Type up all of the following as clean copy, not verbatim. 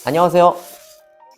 안녕하세요.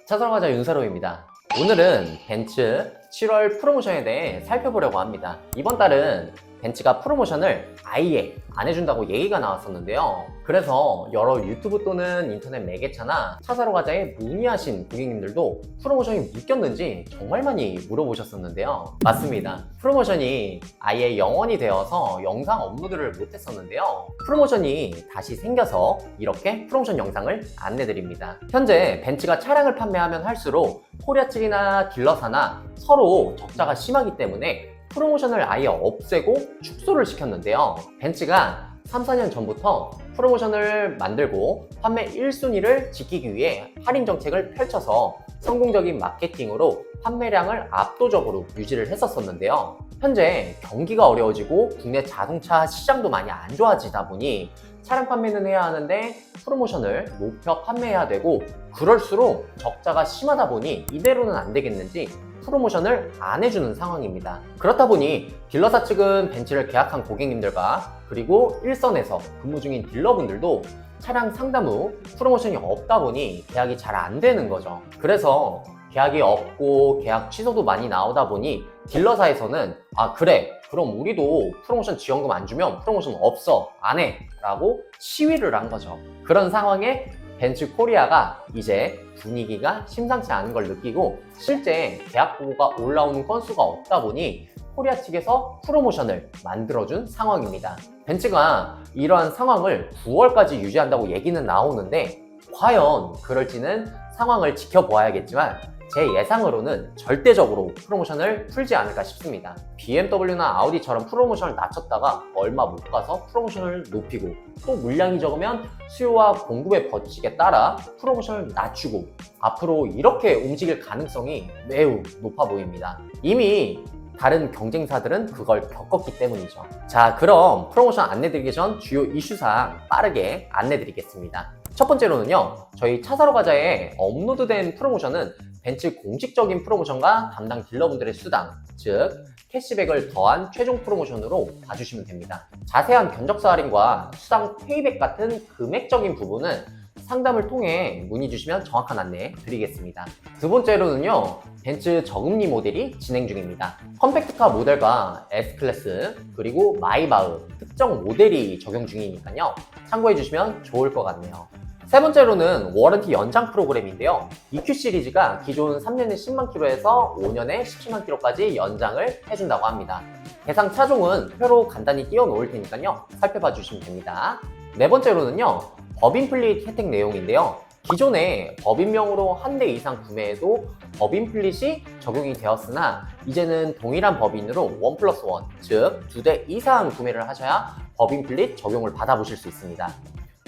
차선화자 윤세로입니다. 오늘은 벤츠 7월 프로모션에 대해 살펴보려고 합니다. 이번 달은 벤츠가 프로모션을 아예 안 해준다고 얘기가 나왔었는데요. 그래서 여러 유튜브 또는 인터넷 매개차나 차 사러 가자에 문의하신 고객님들도 프로모션이 묶였는지 정말 많이 물어보셨었는데요. 맞습니다. 프로모션이 아예 영원이 되어서 영상 업로드를 못했었는데요. 프로모션이 다시 생겨서 이렇게 프로모션 영상을 안내드립니다. 현재 벤츠가 차량을 판매하면 할수록 코리아 측이나 딜러사나 서로 적자가 심하기 때문에 프로모션을 아예 없애고 축소를 시켰는데요. 벤츠가 3, 4년 전부터 프로모션을 만들고 판매 1순위를 지키기 위해 할인 정책을 펼쳐서 성공적인 마케팅으로 판매량을 압도적으로 유지를 했었는데요. 현재 경기가 어려워지고 국내 자동차 시장도 많이 안 좋아지다 보니 차량 판매는 해야 하는데 프로모션을 높여 판매해야 되고, 그럴수록 적자가 심하다 보니 이대로는 안 되겠는지 프로모션을 안 해주는 상황입니다. 그렇다 보니 딜러사 측은 벤츠를 계약한 고객님들과 그리고 일선에서 근무 중인 딜러분들도 차량 상담 후 프로모션이 없다 보니 계약이 잘 안 되는 거죠. 그래서 계약이 없고 계약 취소도 많이 나오다 보니 딜러사에서는 그래, 그럼 우리도 프로모션 지원금 안 주면 프로모션 없어, 안 해 라고 시위를 한 거죠. 그런 상황에 벤츠 코리아가 이제 분위기가 심상치 않은 걸 느끼고 실제 계약 보고가 올라오는 건수가 없다 보니 코리아 측에서 프로모션을 만들어준 상황입니다. 벤츠가 이러한 상황을 9월까지 유지한다고 얘기는 나오는데 과연 그럴지는 상황을 지켜보아야겠지만 제 예상으로는 절대적으로 프로모션을 풀지 않을까 싶습니다. BMW나 아우디처럼 프로모션을 낮췄다가 얼마 못 가서 프로모션을 높이고, 또 물량이 적으면 수요와 공급의 법칙에 따라 프로모션을 낮추고, 앞으로 이렇게 움직일 가능성이 매우 높아 보입니다. 이미 다른 경쟁사들은 그걸 겪었기 때문이죠. 자, 그럼 프로모션 안내드리기 전 주요 이슈사항 빠르게 안내드리겠습니다. 첫 번째로는요, 저희 차 사러 가자에 업로드된 프로모션은 벤츠 공식적인 프로모션과 담당 딜러분들의 수당, 즉 캐시백을 더한 최종 프로모션으로 봐주시면 됩니다. 자세한 견적서 할인과 수당 페이백 같은 금액적인 부분은 상담을 통해 문의 주시면 정확한 안내 드리겠습니다. 두 번째로는요, 벤츠 저금리 모델이 진행 중입니다. 컴팩트카 모델과 S클래스 그리고 마이바흐 특정 모델이 적용 중이니까요, 참고해 주시면 좋을 것 같네요. 세 번째로는 워런티 연장 프로그램인데요. EQ 시리즈가 기존 3년에 10만 킬로에서 5년에 17만 킬로까지 연장을 해준다고 합니다. 대상 차종은 표로 간단히 띄워 놓을 테니까요, 살펴봐 주시면 됩니다. 네 번째로는요, 법인 플릿 혜택 내용인데요. 기존에 법인명으로 한 대 이상 구매해도 법인 플릿이 적용이 되었으나 이제는 동일한 법인으로 1+1, 즉 2대 이상 구매를 하셔야 법인 플릿 적용을 받아보실 수 있습니다.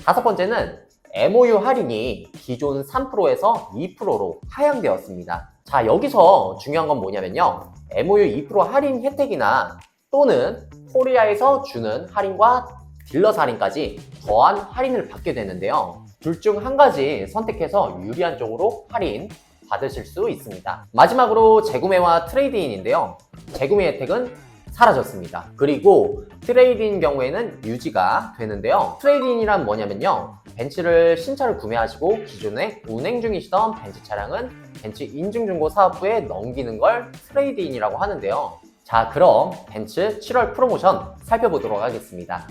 다섯 번째는 MOU 할인이 기존 3%에서 2%로 하향되었습니다. 자, 여기서 중요한 건 뭐냐면요, MOU 2% 할인 혜택이나 또는 코리아에서 주는 할인과 딜러스 할인까지 더한 할인을 받게 되는데요, 둘 중 한 가지 선택해서 유리한 쪽으로 할인 받으실 수 있습니다. 마지막으로 재구매와 트레이드인인데요, 재구매 혜택은 사라졌습니다. 그리고 트레이드인 경우에는 유지가 되는데요, 트레이드인이란 뭐냐면요, 벤츠를 신차를 구매하시고 기존에 운행 중이시던 벤츠 차량은 벤츠 인증중고 사업부에 넘기는 걸 트레이드인이라고 하는데요. 자, 그럼 벤츠 7월 프로모션 살펴보도록 하겠습니다.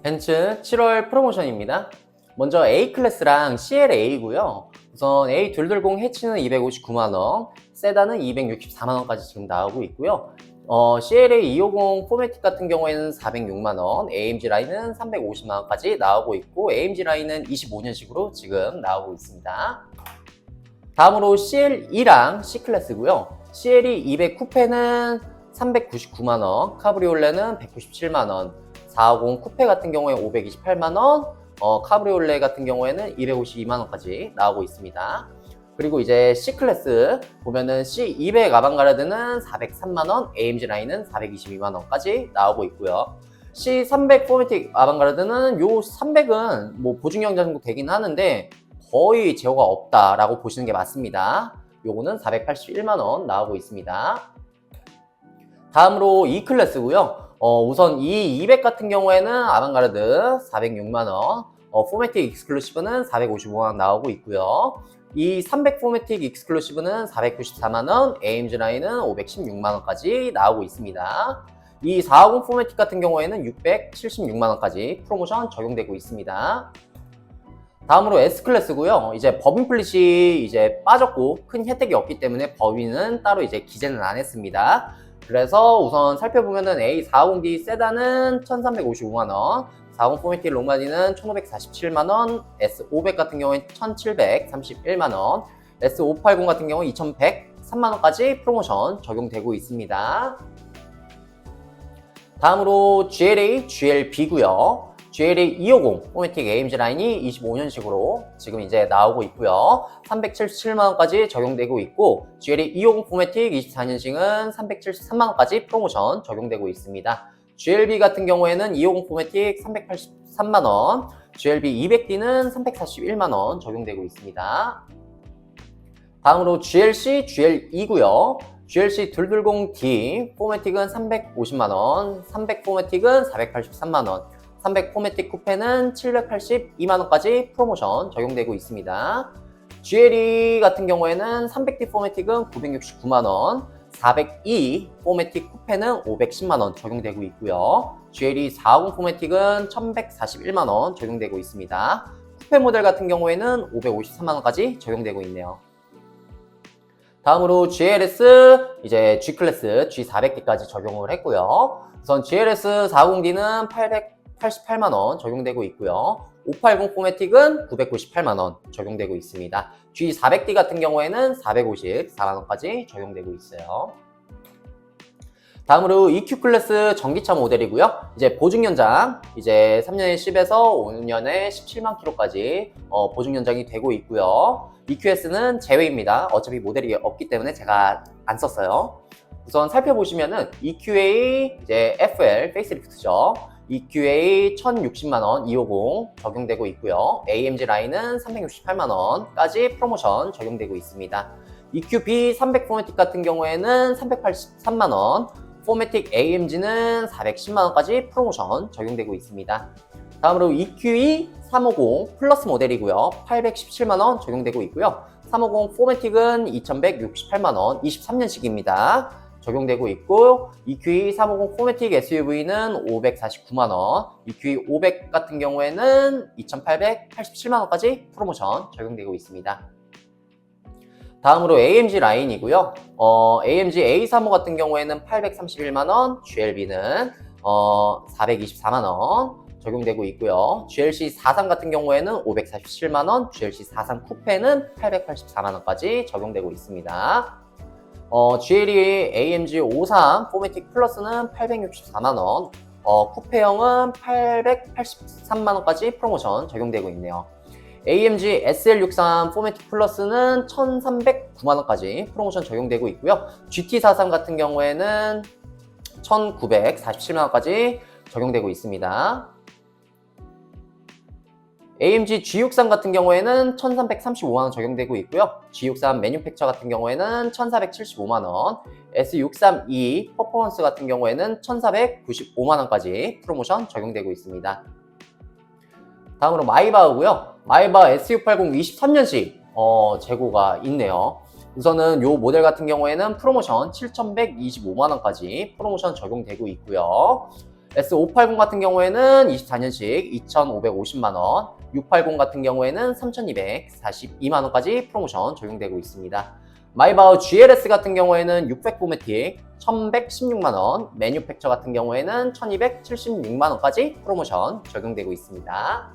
벤츠 7월 프로모션입니다. 먼저 A클래스랑 CLA고요. 우선 A220 해치는 259만원, 세단은 264만원까지 지금 나오고 있고요. CLA 250 포매틱 같은 경우에는 406만원, AMG 라인은 350만원까지 나오고 있고, AMG 라인은 25년식으로 지금 나오고 있습니다. 다음으로 CL2랑 C클래스고요. CLE 200 쿠페는 399만원, 카브리올레는 197만원, 450 쿠페 같은 경우에 528만원, 카브리올레 같은 경우에는 252만원까지 나오고 있습니다. 그리고 이제 C클래스 보면은 C200 아방가르드는 403만원, AMG 라인은 422만원까지 나오고 있고요. C300 포매틱 아방가르드는 요 300은 뭐 보증형 자전거 되긴 하는데 거의 제어가 없다라고 보시는 게 맞습니다. 요거는 481만원 나오고 있습니다. 다음으로 E클래스고요. 우선 E200 같은 경우에는 아방가르드 406만원, 포매틱 익스클루시브는 455만원 나오고 있고요. 이 300 포매틱 익스클루시브는 494만원, AMG 라인은 516만원까지 나오고 있습니다. 이 450 포매틱 같은 경우에는 676만원까지 프로모션 적용되고 있습니다. 다음으로 S클래스고요. 이제 법인 플릿이 이제 빠졌고 큰 혜택이 없기 때문에 법인은 따로 이제 기재는 안 했습니다. 그래서 우선 살펴보면은 A450D 세단은 1355만원, 450 포매틱 롱바디는 1547만원, S500 같은 경우에 1731만원, S580 같은 경우 2103만원까지 프로모션 적용되고 있습니다. 다음으로 GLA, GLB고요. GLA 250 포매틱 AMG 라인이 25년식으로 지금 이제 나오고 있고요. 377만원까지 적용되고 있고, GLA 250 포매틱 24년식은 373만원까지 프로모션 적용되고 있습니다. GLB 같은 경우에는 250 포매틱 383만원, GLB 200D는 341만원 적용되고 있습니다. 다음으로 GLC, GL2고요. GLC 220D 포매틱은 350만원, 300 포매틱은 483만원, 300 포매틱 쿠페는 782만원까지 프로모션 적용되고 있습니다. GLE 같은 경우에는 300D 포매틱은 969만원, 402 포매틱 쿠페는 510만원 적용되고 있고요. GLE 450 포매틱은 1141만원 적용되고 있습니다. 쿠페 모델 같은 경우에는 553만원까지 적용되고 있네요. 다음으로 GLS, 이제 G클래스 G400D까지 적용을 했고요. 우선 GLS 450D는 888만원 적용되고 있고요. 580 포매틱은 998만원 적용되고 있습니다. G400D 같은 경우에는 454만원까지 적용되고 있어요. 다음으로 EQ 클래스 전기차 모델이고요. 이제 보증 연장, 이제 3년에 10에서 5년에 17만 킬로까지 보증 연장이 되고 있고요. EQS는 제외입니다. 어차피 모델이 없기 때문에 제가 안 썼어요. 우선 살펴보시면은 EQA, 이제 FL 페이스리프트죠. EQA 1060만원 250 적용되고 있고요. AMG 라인은 368만원까지 프로모션 적용되고 있습니다. EQB 300 포매틱 같은 경우에는 383만원, 포매틱 AMG는 410만원까지 프로모션 적용되고 있습니다. 다음으로 EQE 350 플러스 모델이고요. 817만원 적용되고 있고요. 350 포매틱은 2168만원, 23년식입니다. 적용되고 있고, EQE 350 포매틱 SUV는 549만원, EQE 500 같은 경우에는 2887만원까지 프로모션 적용되고 있습니다. 다음으로 AMG 라인이고요. AMG A35 같은 경우에는 831만원, GLB는 424만원 적용되고 있고요. GLC 43 같은 경우에는 547만원, GLC 43 쿠페는 884만원까지 적용되고 있습니다. GLE AMG 53 포매틱 플러스는 864만원, 쿠페형은 883만원까지 프로모션 적용되고 있네요. AMG SL63 포매틱 플러스는 1309만원까지 프로모션 적용되고 있고요. GT43 같은 경우에는 1947만원까지 적용되고 있습니다. AMG G63 같은 경우에는 1335만원 적용되고 있고요. G63 매뉴팩처 같은 경우에는 1475만원, S632 퍼포먼스 같은 경우에는 1495만원까지 프로모션 적용되고 있습니다. 다음으로 마이바흐고요. 마이바흐 SU80 23년식 재고가 있네요. 우선은 이 모델 같은 경우에는 프로모션 7125만원까지 프로모션 적용되고 있고요. S580 같은 경우에는 24년식 2550만원, 680 같은 경우에는 3242만원까지 프로모션 적용되고 있습니다. 마이바흐 GLS 같은 경우에는 600 포매틱 1116만원, 매뉴팩처 같은 경우에는 1276만원까지 프로모션 적용되고 있습니다.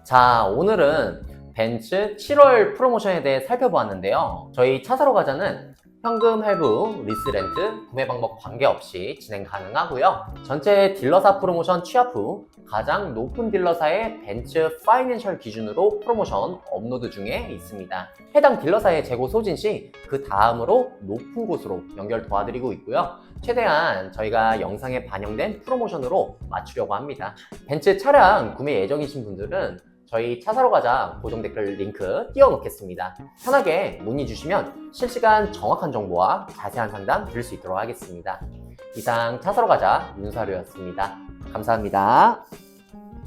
자, 오늘은 벤츠 7월 프로모션에 대해 살펴보았는데요. 저희 차 사러 가자는 현금, 할부, 리스 렌트, 구매 방법 관계없이 진행 가능하고요. 전체 딜러사 프로모션 취합 후 가장 높은 딜러사의 벤츠 파이낸셜 기준으로 프로모션 업로드 중에 있습니다. 해당 딜러사의 재고 소진 시 그 다음으로 높은 곳으로 연결 도와드리고 있고요. 최대한 저희가 영상에 반영된 프로모션으로 맞추려고 합니다. 벤츠 차량 구매 예정이신 분들은 저희 차 사러 가자 고정 댓글 링크 띄워놓겠습니다. 편하게 문의 주시면 실시간 정확한 정보와 자세한 상담 드릴 수 있도록 하겠습니다. 이상 차 사러 가자 윤사료였습니다. 감사합니다.